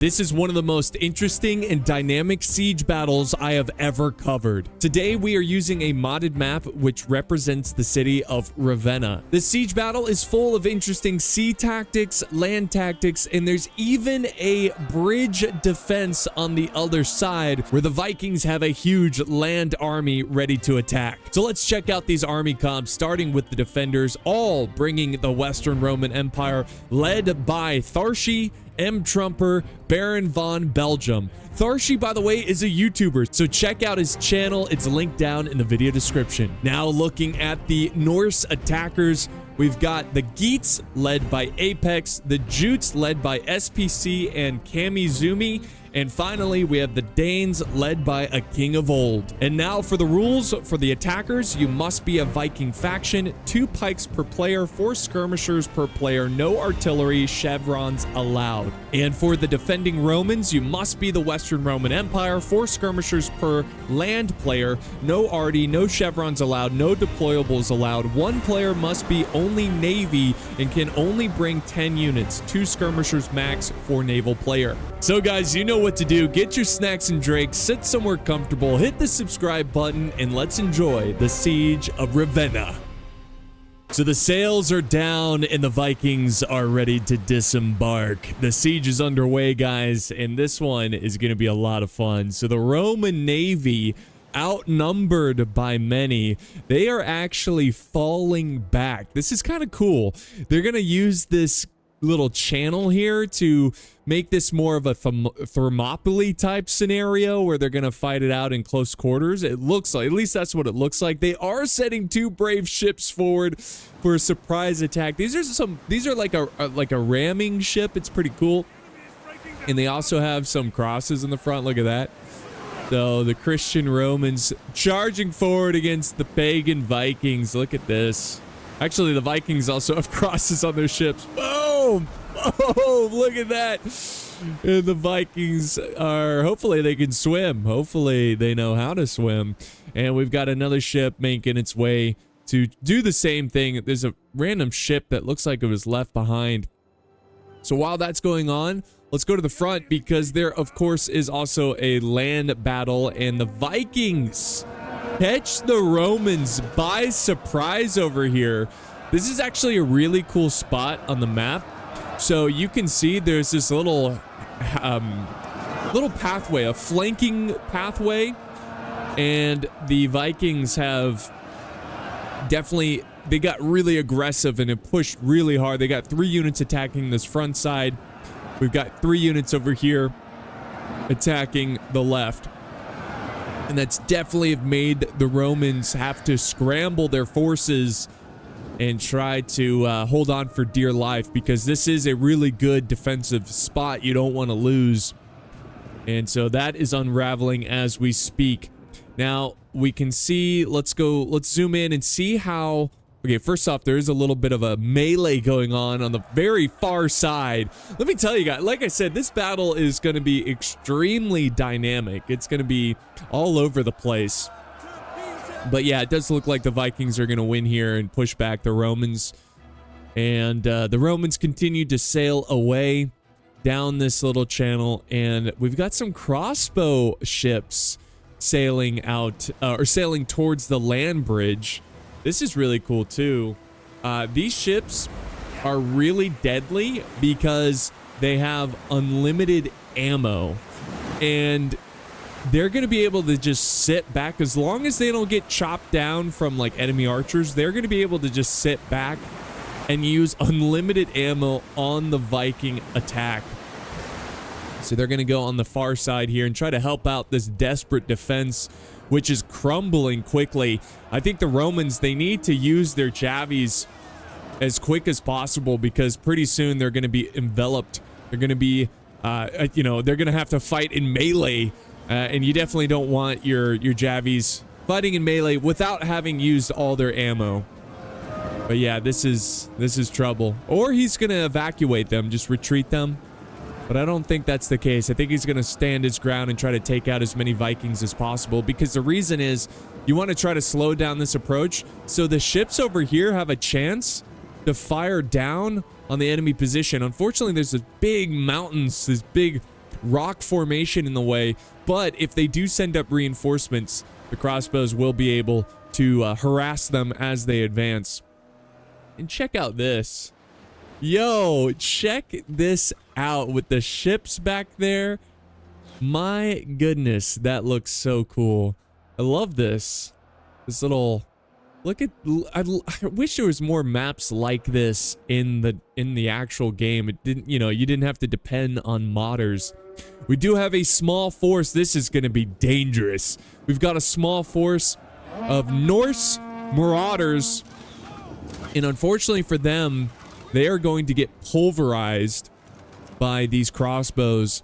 This is one of the most interesting and dynamic siege battles I have ever covered. Today we are using a modded map which represents the city of Ravenna. This siege battle is full of interesting sea tactics, land tactics, and there's even a bridge defense on the other side where the Vikings have a huge land army ready to attack. So let's check out these army comps, starting with the defenders, all bringing the Western Roman Empire, led by Tharshey, M. Trumper, Baron von Belgium. Tharshey, by the way, is a YouTuber, so check out his channel. It's linked down in the video description. Now looking at the Norse attackers, we've got the Geats led by Apex, the Jutes led by SPC and Kamizumi, and finally we have the Danes led by a king of old. And now for the rules for the attackers, you must be a Viking faction, 2 pikes per player, 4 skirmishers per player, no artillery, chevrons allowed. And for the defending Romans, you must be the Western Roman Empire, 4 skirmishers per land player, no arty, no chevrons allowed, no deployables allowed. 1 player must be only navy and can only bring 10 units, 2 skirmishers max for naval player. So guys, you know what to do. Get your snacks and drinks, sit somewhere comfortable, hit the subscribe button, and let's enjoy the siege of Ravenna. So the sails are down and the Vikings are ready to disembark. The siege is underway, guys, and this one is going to be a lot of fun. So the Roman Navy, outnumbered by many, they are actually falling back. This is kind of cool. They're going to use this little channel here to make this more of a Thermopylae type scenario where they're going to fight it out in close quarters. It looks like, at least that's what it looks like. They are setting 2 brave ships forward for a surprise attack. These are like a ramming ship. It's pretty cool. And they also have some crosses in the front. Look at that. So the Christian Romans charging forward against the pagan Vikings. Look at this. Actually, the Vikings also have crosses on their ships. Boom! Oh, look at that. And the Vikings are, hopefully they can swim. Hopefully they know how to swim. And we've got another ship making its way to do the same thing. There's a random ship that looks like it was left behind. So while that's going on, let's go to the front because there, of course, is also a land battle. And the Vikings catch the Romans by surprise over here. This is actually a really cool spot on the map. So you can see there's this little pathway, a flanking pathway, and the Vikings have definitely, they got really aggressive and it pushed really hard. They got 3 units attacking this front side. We've got 3 units over here attacking the left. And that's definitely made the Romans have to scramble their forces and try to hold on for dear life because this is a really good defensive spot you don't want to lose. And so that is unraveling as we speak. Now we can see, let's zoom in and see how. Okay, first off, there is a little bit of a melee going on the very far side. Let me tell you guys, like I said, this battle is going to be extremely dynamic. It's going to be all over the place. But yeah, it does look like the Vikings are going to win here and push back the Romans. And the Romans continue to sail away down this little channel. And we've got some crossbow ships sailing out, or sailing towards the land bridge. This is really cool too. These ships are really deadly because they have unlimited ammo and they're going to be able to just sit back as long as they don't get chopped down from like enemy archers. They're going to be able to just sit back and use unlimited ammo on the Viking attack. So they're going to go on the far side here and try to help out this desperate defense, which is crumbling quickly. I think the Romans, they need to use their javies as quick as possible because pretty soon they're going to be enveloped. They're going to be, you know, they're going to have to fight in melee. And you definitely don't want your javies fighting in melee without having used all their ammo. But yeah, this is trouble. Or he's going to evacuate them, just retreat them. But I don't think that's the case. I think he's going to stand his ground and try to take out as many Vikings as possible because the reason is you want to try to slow down this approach so the ships over here have a chance to fire down on the enemy position. Unfortunately, there's this big mountains, this big rock formation in the way, but if they do send up reinforcements, the crossbows will be able to harass them as they advance. And check out this. Yo, check this out with the ships back there. My goodness, that looks so cool. I love this. This little... Look at... I wish there was more maps like this in the actual game. It didn't, you know, you didn't have to depend on modders. We do have a small force. This is going to be dangerous. We've got a small force of Norse marauders. And unfortunately for them, they are going to get pulverized by these crossbows.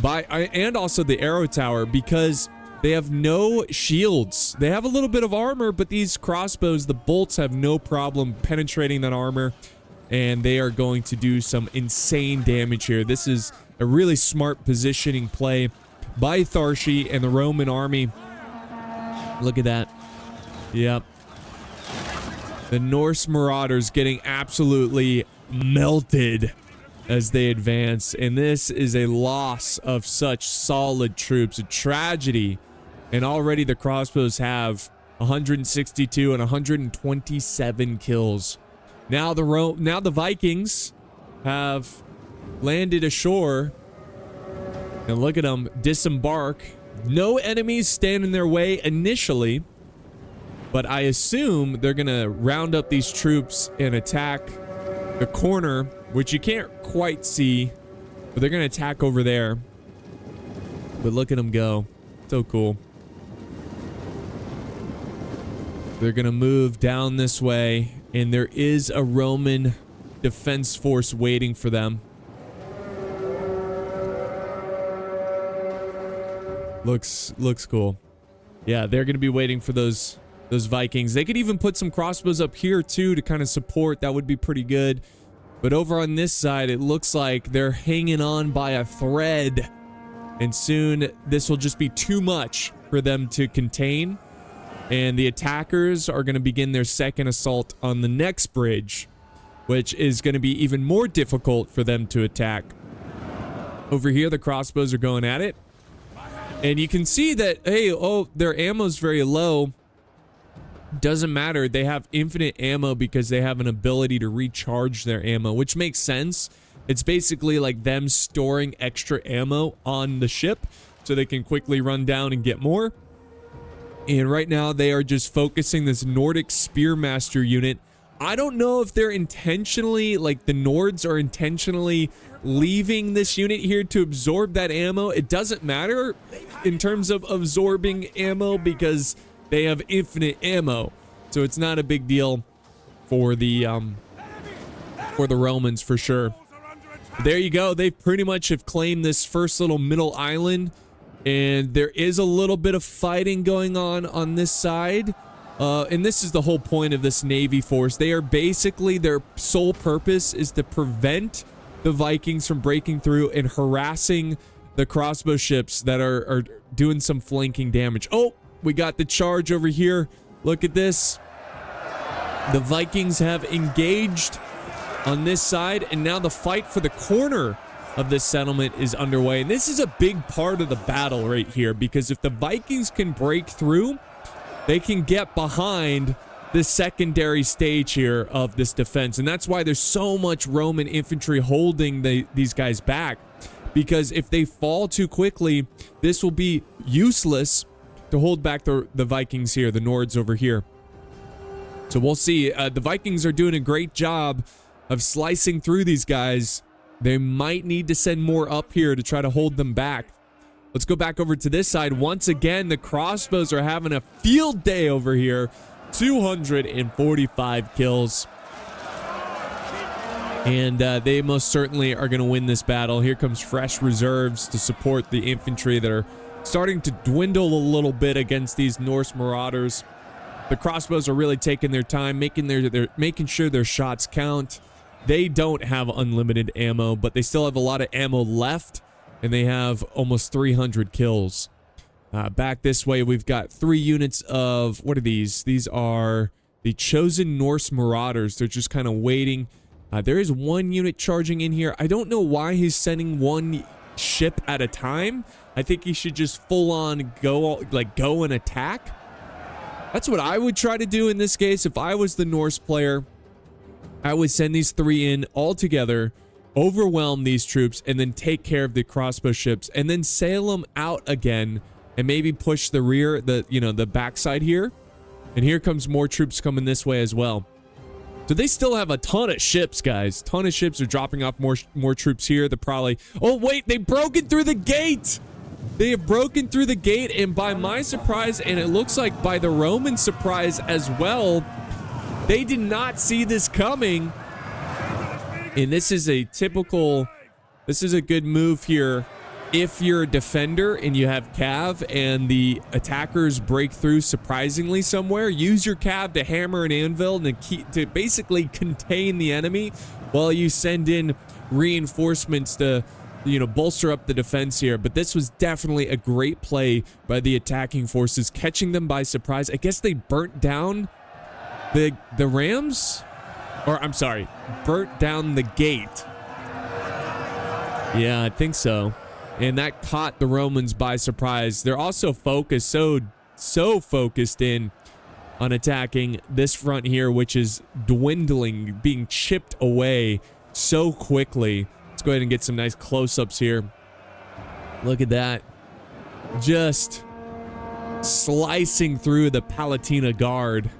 And also the arrow tower, because they have no shields. They have a little bit of armor, but these crossbows, the bolts have no problem penetrating that armor, and they are going to do some insane damage here. This is a really smart positioning play by Tharshey and the Roman army. Look at that. Yep. The Norse marauders getting absolutely melted as they advance, and this is a loss of such solid troops, a tragedy. And already the crossbows have 162 and 127 kills. Now the Vikings have landed ashore, and look at them disembark. No enemies stand in their way initially, but I assume they're gonna round up these troops and attack the corner, which you can't quite see, but they're gonna attack over there. But look at them go. So cool. They're gonna move down this way, and there is a Roman defense force waiting for them. Looks cool. Yeah, they're gonna be waiting for those Vikings. They could even put some crossbows up here too to kind of support. That would be pretty good. But over on this side, it looks like they're hanging on by a thread, and soon this will just be too much for them to contain. And the attackers are going to begin their second assault on the next bridge, which is going to be even more difficult for them to attack. Over here, the crossbows are going at it. And you can see that, hey, oh, their ammo's very low. Doesn't matter. They have infinite ammo because they have an ability to recharge their ammo, which makes sense. It's basically like them storing extra ammo on the ship so they can quickly run down and get more. And right now they are just focusing this Nordic Spearmaster unit. I don't know if they're intentionally, like the Nords are intentionally leaving this unit here to absorb that ammo. It doesn't matter in terms of absorbing ammo because they have infinite ammo. So it's not a big deal for the Romans for sure. There you go. They pretty much have claimed this first little middle island. And there is a little bit of fighting going on this side. And this is the whole point of this Navy force. They are basically, their sole purpose is to prevent the Vikings from breaking through and harassing the crossbow ships that are doing some flanking damage. Oh, we got the charge over here. Look at this. The Vikings have engaged on this side, and now the fight for the corner of this settlement is underway. And this is a big part of the battle right here, because if the Vikings can break through, they can get behind the secondary stage here of this defense. And that's why there's so much Roman infantry holding these guys back, because if they fall too quickly, this will be useless to hold back the Vikings here, the Nords over here. So we'll see. The Vikings are doing a great job of slicing through these guys. They might need to send more up here to try to hold them back. Let's go back over to this side. Once again, the crossbows are having a field day over here. 245 kills. And they most certainly are going to win this battle. Here comes fresh reserves to support the infantry that are starting to dwindle a little bit against these Norse marauders. The crossbows are really taking their time, making sure their shots count. They don't have unlimited ammo, but they still have a lot of ammo left, and they have almost 300 kills. Back this way, we've got 3 units of, what are these? These are the chosen Norse marauders. They're just kind of waiting. There is 1 unit charging in here. I don't know why he's sending 1 ship at a time. I think he should just full on go and attack. That's what I would try to do in this case. If I was the Norse player, I would send these 3 in all together, overwhelm these troops, and then take care of the crossbow ships, and then sail them out again, and maybe push the rear, the backside here. And here comes more troops coming this way as well. So they still have a ton of ships, guys. Ton of ships are dropping off more troops here. They're probably... Oh, wait, they've broken through the gate! They have broken through the gate, and by my surprise, and it looks like by the Roman surprise as well, they did not see this coming. And this is a typical... This is a good move here. If you're a defender and you have cav and the attackers break through surprisingly somewhere, use your cav to hammer an anvil and to basically contain the enemy while you send in reinforcements to, bolster up the defense here. But this was definitely a great play by the attacking forces, catching them by surprise. I guess they burnt down the rams? Or, I'm sorry, burnt down the gate. Yeah, I think so. And that caught the Romans by surprise. They're also focused, so focused in on attacking this front here, which is dwindling, being chipped away so quickly. Let's go ahead and get some nice close-ups here. Look at that. Just slicing through the Palatina guard.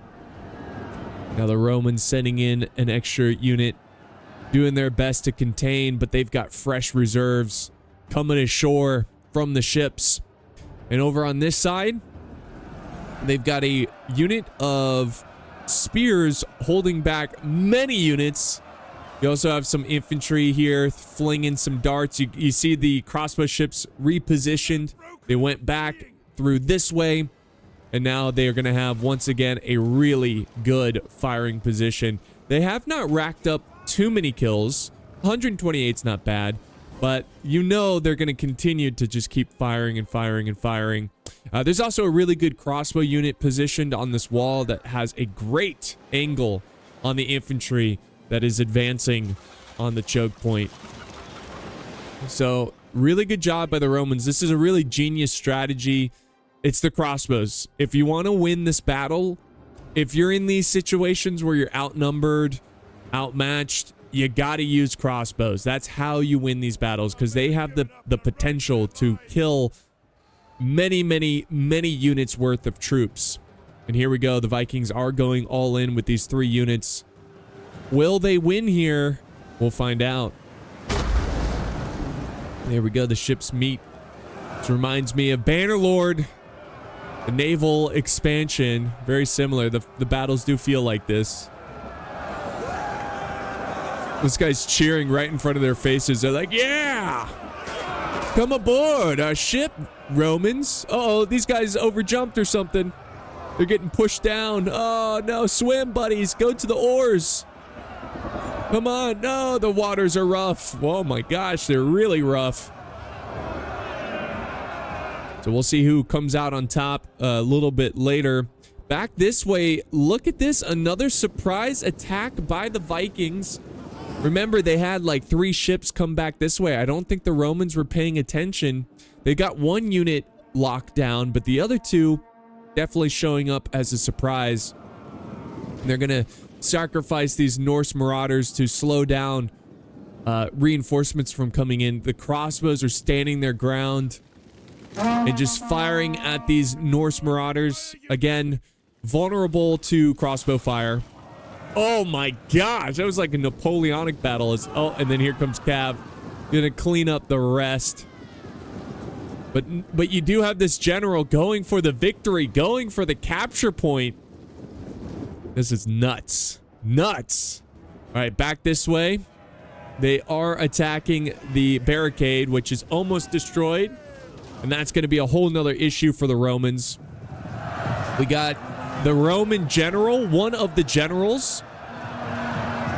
Now the Romans sending in an extra unit, doing their best to contain, but they've got fresh reserves coming ashore from the ships. And over on this side, they've got a unit of spears holding back many units. You also have some infantry here flinging some darts. You see the crossbow ships repositioned. They went back through this way, and now they are going to have, once again, a really good firing position. They have not racked up too many kills. 128 is not bad. But they're going to continue to just keep firing and firing and firing. There's also a really good crossbow unit positioned on this wall that has a great angle on the infantry that is advancing on the choke point. So, really good job by the Romans. This is a really genius strategy. It's the crossbows. If you want to win this battle, if you're in these situations where you're outnumbered, outmatched, you gotta use crossbows. That's how you win these battles, because they have the potential to kill many units worth of troops. And here we go. The Vikings are going all in with these 3 units. Will they win here? We'll find out. There we go. The ships meet. This reminds me of Bannerlord, the naval expansion. Very similar. The battles do feel like this. This guy's cheering right in front of their faces. They're like, yeah! Come aboard our ship, Romans. Uh-oh, these guys overjumped or something. They're getting pushed down. Oh, no. Swim, buddies. Go to the oars. Come on. No, the waters are rough. Oh, my gosh. They're really rough. So we'll see who comes out on top a little bit later. Back this way. Look at this. Another surprise attack by the Vikings. Remember, they had like 3 ships come back this way. I don't think the Romans were paying attention. They got 1 unit locked down, but the other 2 definitely showing up as a surprise. And they're going to sacrifice these Norse marauders to slow down reinforcements from coming in. The crossbows are standing their ground and just firing at these Norse marauders. Again, vulnerable to crossbow fire. Oh my gosh, that was like a Napoleonic battle. Oh, and then here comes Cav. Gonna clean up the rest. But you do have this general going for the victory, going for the capture point. This is nuts. Nuts. All right, back this way. They are attacking the barricade, which is almost destroyed. And that's going to be a whole nother issue for the Romans. We got the Roman general, one of the generals,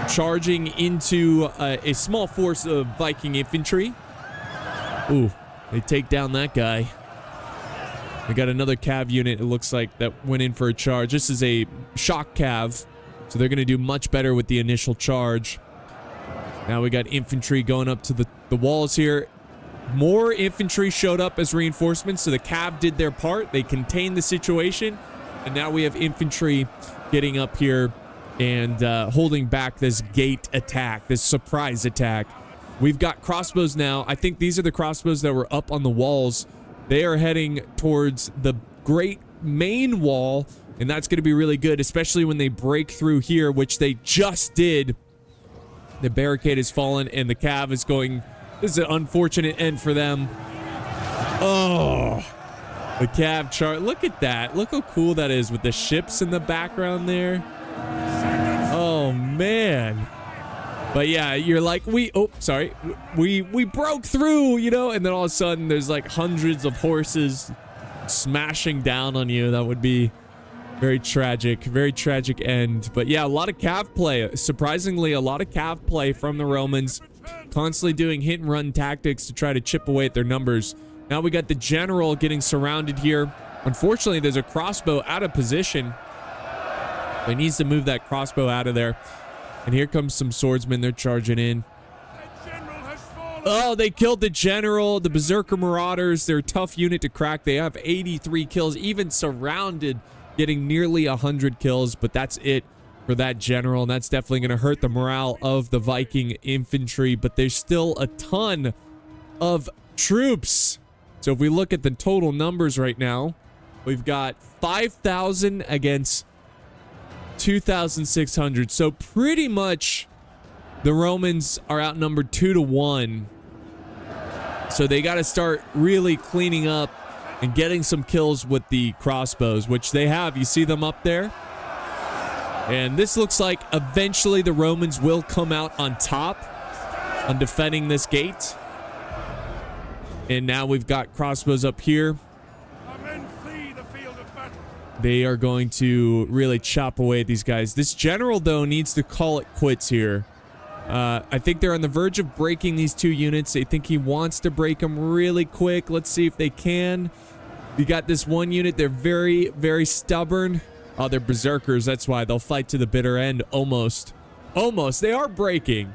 charging into a small force of Viking infantry. Ooh, they take down that guy. We got another cav unit, it looks like, that went in for a charge. This is a shock cav, so they're going to do much better with the initial charge. Now we got infantry going up to the walls here. More infantry showed up as reinforcements, so the cav did their part. They contained the situation, and now we have infantry getting up here and holding back this gate attack, this surprise attack. We've got crossbows now. I think these are the crossbows that were up on the walls. They are heading towards the great main wall, and that's going to be really good, especially when they break through here, which they just did. The barricade has fallen, and the cav is going... This is an unfortunate end for them. Oh, the cav chart. Look at that. Look how cool that is with the ships in the background there. Oh, man. But yeah, you're like, we broke through, you know, and then all of a sudden there's like hundreds of horses smashing down on you. That would be very tragic end. But yeah, a lot of cav play. Surprisingly, a lot of cav play from the Romans, constantly doing hit and run tactics to try to chip away at their numbers. Now we got the general getting surrounded here. Unfortunately, there's a crossbow out of position. He needs to move that crossbow out of there. And here comes some swordsmen. They're charging in. Oh, they killed the general. The Berserker Marauders, they're a tough unit to crack. They have 83 kills, even surrounded, getting nearly 100 kills. But that's it for that general, and that's definitely going to hurt the morale of the Viking infantry. But there's still a ton of troops. So if we look at the total numbers right now, we've got 5,000 against 2,600. So pretty much the Romans are outnumbered 2-1. So they got to start really cleaning up and getting some kills with the crossbows, which they have. You see them up there? And this looks like eventually the Romans will come out on top on defending this gate. And now we've got crossbows up here. They are going to really chop away at these guys. This general, though, needs to call it quits here. I think they're on the verge of breaking these two units. They think he wants to break them really quick. Let's see if they can. We got this one unit. They're very, very stubborn. Oh, they're berserkers. That's why they'll fight to the bitter end. Almost. Almost. They are breaking.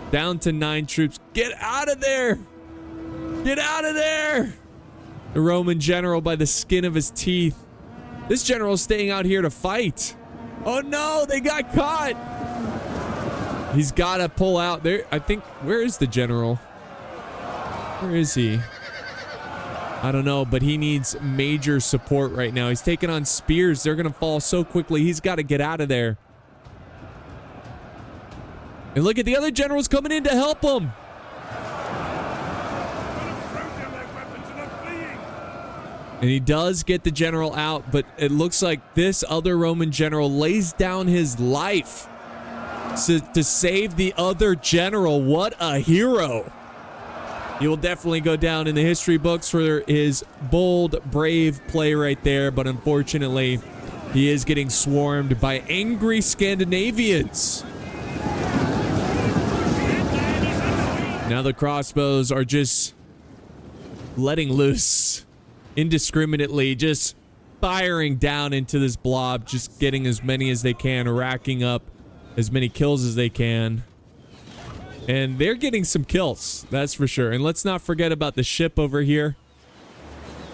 Down to 9 troops. Get out of there. Get out of there. The Roman general by the skin of his teeth. This general's staying out here to fight. Oh no, they got caught. He's got to pull out there. I think, where is the general? Where is he? I don't know, but he needs major support right now. He's taking on spears. They're going to fall so quickly. He's got to get out of there. And look at the other generals coming in to help him. And he does get the general out, but it looks like this other Roman general lays down his life to save the other general. What a hero. He will definitely go down in the history books for his bold, brave play right there, but unfortunately, he is getting swarmed by angry Scandinavians. Now the crossbows are just letting loose indiscriminately, just firing down into this blob, just getting as many as they can, racking up as many kills as they can. And they're getting some kills, that's for sure. And let's not forget about the ship over here.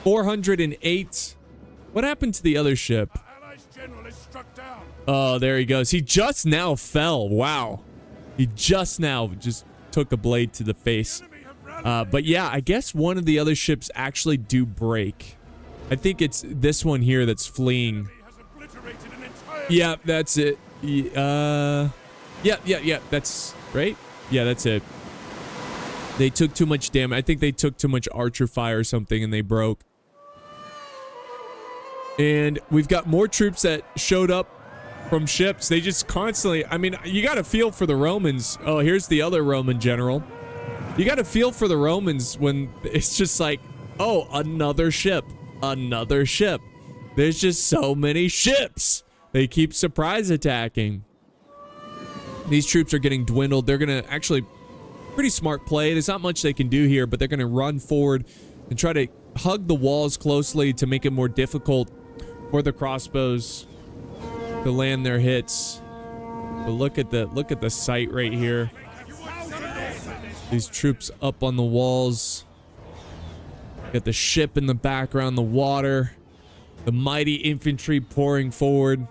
408. What happened to the other ship? Oh, there he goes. He just now fell. Wow. He just took a blade to the face. But yeah, I guess one of the other ships actually do break. I think it's this one here that's fleeing. Yeah, that's it. Yeah, that's right. Yeah, that's it. They took too much damage. I think they took too much archer fire or something and they broke. And we've got more troops that showed up from ships. They just constantly, I mean, you got to feel for the Romans. Oh, here's the other Roman general. You got to feel for the Romans when it's just like, oh, another ship, another ship. There's just so many ships. They keep surprise attacking. These troops are getting dwindled. They're going to actually, pretty smart play. There's not much they can do here, but they're going to run forward and try to hug the walls closely to make it more difficult for the crossbows to land their hits. But look at the sight right here. These troops up on the walls. Got the ship in the background, the water. The mighty infantry pouring forward.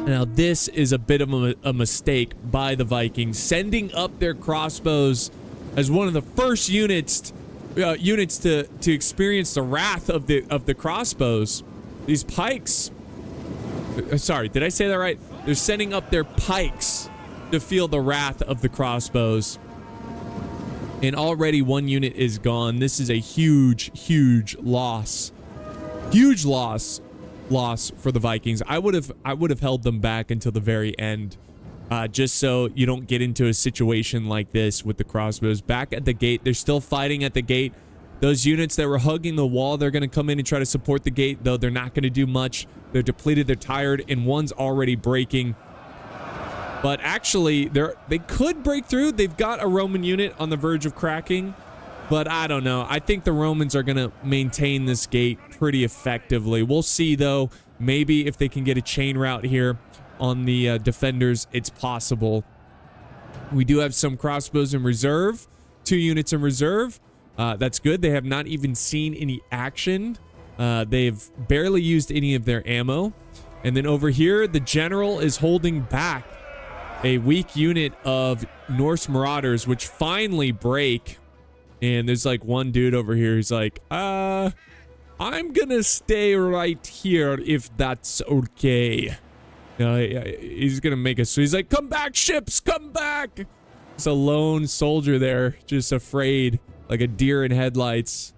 Now, this is a bit of a mistake by the Vikings, sending up their crossbows as one of the first units to experience the wrath of the crossbows. These pikes. Sorry, did I say that right? They're sending up their pikes to feel the wrath of the crossbows. And already one unit is gone. This is a huge, huge loss. Huge loss for the Vikings. I would have held them back until the very end, just so you don't get into a situation like this with the crossbows. Back at the gate, they're still fighting at the gate. Those units that were hugging the wall, they're going to come in and try to support the gate, though they're not going to do much. They're depleted, they're tired, and one's already breaking. But actually, they could break through. They've got a Roman unit on the verge of cracking. But I don't know. I think the Romans are going to maintain this gate pretty effectively. We'll see, though. Maybe if they can get a chain route here on the defenders, it's possible. We do have some crossbows in reserve. 2 units in reserve. That's good. They have not even seen any action. They've barely used any of their ammo. And then over here, the general is holding back a weak unit of Norse marauders, which finally break. And there's like one dude over here who's like, I'm gonna stay right here if that's okay. He's gonna make us. So he's like, come back, ships, come back. It's a lone soldier there, just afraid, like a deer in headlights.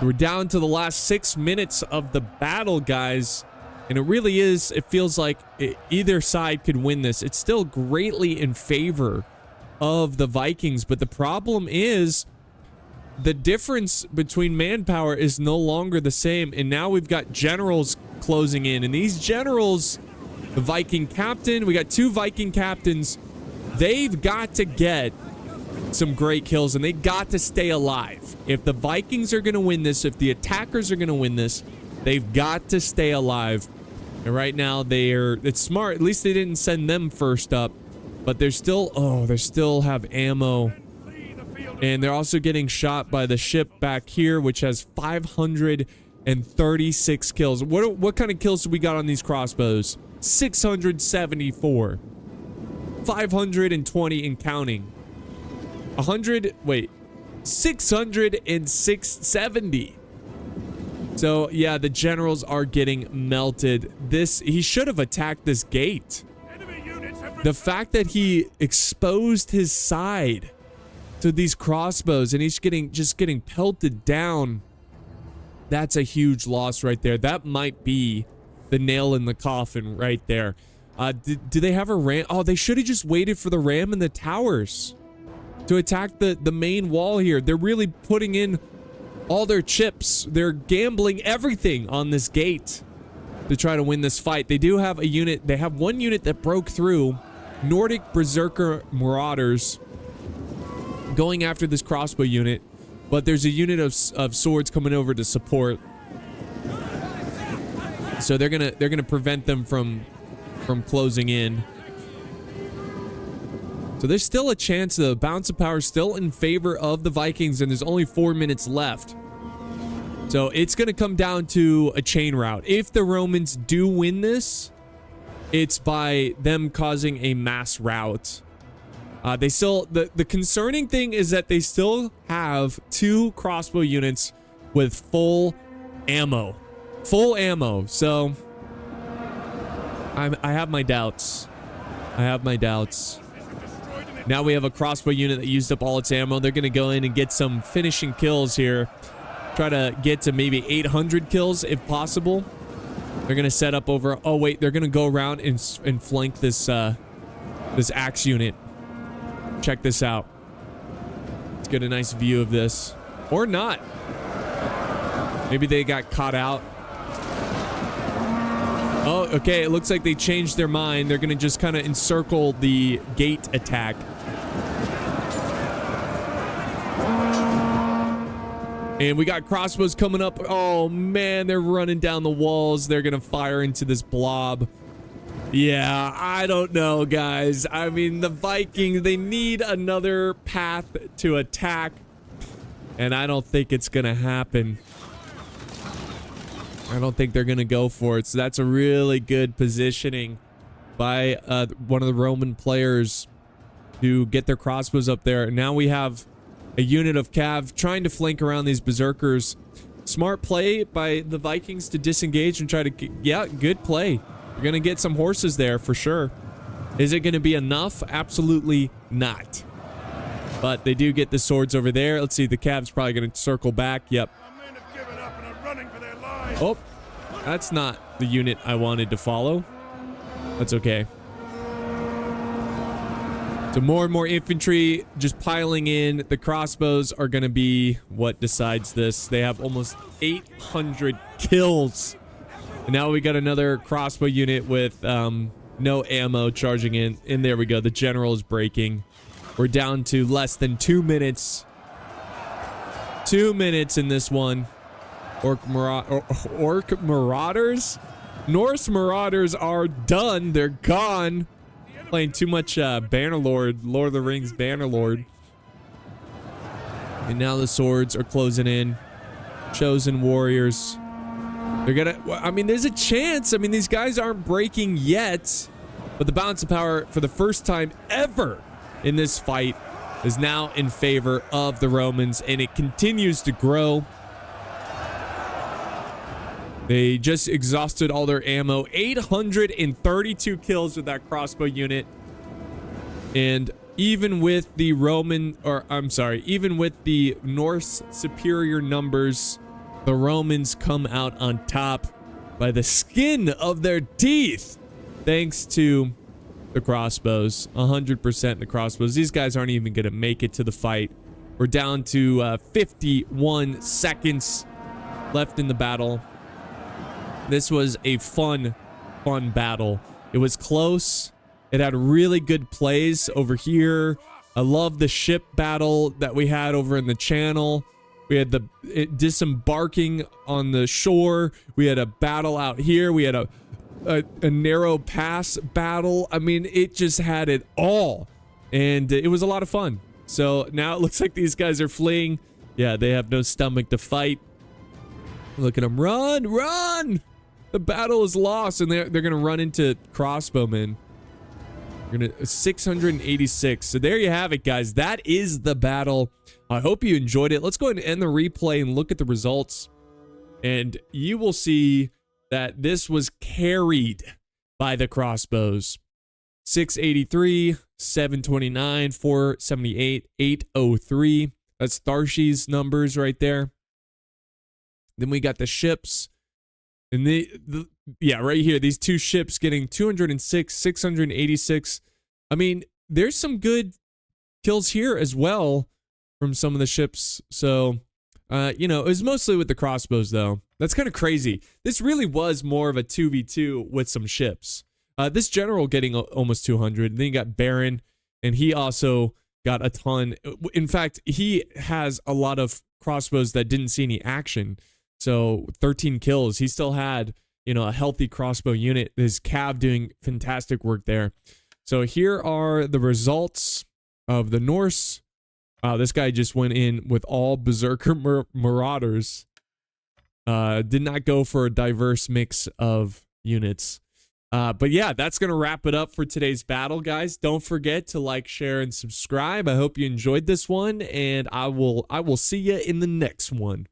We're down to the last 6 minutes of the battle, guys. And it really is, it feels like either side could win this. It's still greatly in favor of the Vikings, but the problem is the difference between manpower is no longer the same, and now we've got generals closing in, and these generals, the Viking captain, we got 2 Viking captains, they've got to get some great kills, and they got to stay alive. If the Vikings are going to win this, if the attackers are going to win this, they've got to stay alive. And right now it's smart, at least they didn't send them first up. But they're still, they still have ammo. And they're also getting shot by the ship back here, which has 536 kills. What kind of kills do we got on these crossbows? 674. 520 and counting. 670. So, yeah, the generals are getting melted. He should have attacked this gate. The fact that he exposed his side to these crossbows and he's just getting pelted down, that's a huge loss right there. That might be the nail in the coffin right there. Do they have a ram? Oh, they should have just waited for the ram in the towers to attack the main wall here. They're really putting in all their chips. They're gambling everything on this gate to try to win this fight. They do have a unit. They have one unit that broke through. Nordic Berserker Marauders going after this crossbow unit, but there's a unit of swords coming over to support. So they're gonna prevent them from closing in. So there's still a chance. The balance of power still in favor of the Vikings, and there's only 4 minutes left. So it's going to come down to a chain route. If the Romans do win this, it's by them causing a mass rout. The concerning thing is that they still have 2 crossbow units with full ammo. So I have my doubts. Now we have a crossbow unit that used up all its ammo. They're going to go in and get some finishing kills here. Try to get to maybe 800 kills if possible. They're going to set up over... Oh, wait. They're going to go around and flank this axe unit. Check this out. Let's get a nice view of this. Or not. Maybe they got caught out. Oh, okay. It looks like they changed their mind. They're going to just kind of encircle the gate attack. And we got crossbows coming up. Oh, man. They're running down the walls. They're going to fire into this blob. Yeah, I don't know, guys. I mean, the Vikings, they need another path to attack, and I don't think it's gonna happen. I don't think they're gonna go for it. So that's a really good positioning by one of the Roman players to get their crossbows up there. And now we have a unit of cav trying to flank around these berserkers. Smart play by the Vikings to disengage and try to yeah, good play. You're gonna get some horses there for sure. Is it gonna be enough? Absolutely not. But they do get the swords over there. Let's see, the cav's probably gonna circle back. Yep. Oh, that's not the unit I wanted to follow. That's okay. So more and more infantry just piling in. The crossbows are going to be what decides this. They have almost 800 kills. And now we got another crossbow unit with no ammo charging in. And there we go. The general is breaking. We're down to less than 2 minutes. 2 minutes in this one. Orc Marauders? Norse Marauders are done. They're gone. Playing too much Bannerlord, Lord of the Rings Bannerlord. And now the swords are closing in. Chosen warriors. They're gonna, I mean, there's a chance. I mean, these guys aren't breaking yet. But the balance of power for the first time ever in this fight is now in favor of the Romans. And it continues to grow. They just exhausted all their ammo. 832 kills with that crossbow unit. And even with the even with the Norse superior numbers, the Romans come out on top by the skin of their teeth. Thanks to the crossbows. 100% the crossbows. These guys aren't even going to make it to the fight. We're down to 51 seconds left in the battle. This was a fun battle. It was close. It had really good plays over here. I love the ship battle that we had over in the channel. We had the disembarking on the shore. We had a battle out here. We had a narrow pass battle. I mean, it just had it all. And it was a lot of fun. So now it looks like these guys are fleeing. Yeah, they have no stomach to fight. Look at them. Run! Run! The battle is lost, and they're going to run into crossbowmen. We're going to 686. So there you have it, guys. That is the battle. I hope you enjoyed it. Let's go ahead and end the replay and look at the results. And you will see that this was carried by the crossbows. 683, 729, 478, 803. That's Tharshey's numbers right there. Then we got the ships. And yeah, right here, these two ships getting 206, 686. I mean, there's some good kills here as well from some of the ships. So, you know, it was mostly with the crossbows, though. That's kind of crazy. This really was more of a 2v2 with some ships. This general getting almost 200. Then you got Baron, and he also got a ton. In fact, he has a lot of crossbows that didn't see any action. So 13 kills. He still had, you know, a healthy crossbow unit. His cav doing fantastic work there. So here are the results of the Norse. This guy just went in with all Berserker Marauders. Did not go for a diverse mix of units. But yeah, that's going to wrap it up for today's battle, guys. Don't forget to like, share, and subscribe. I hope you enjoyed this one, and I will see you in the next one.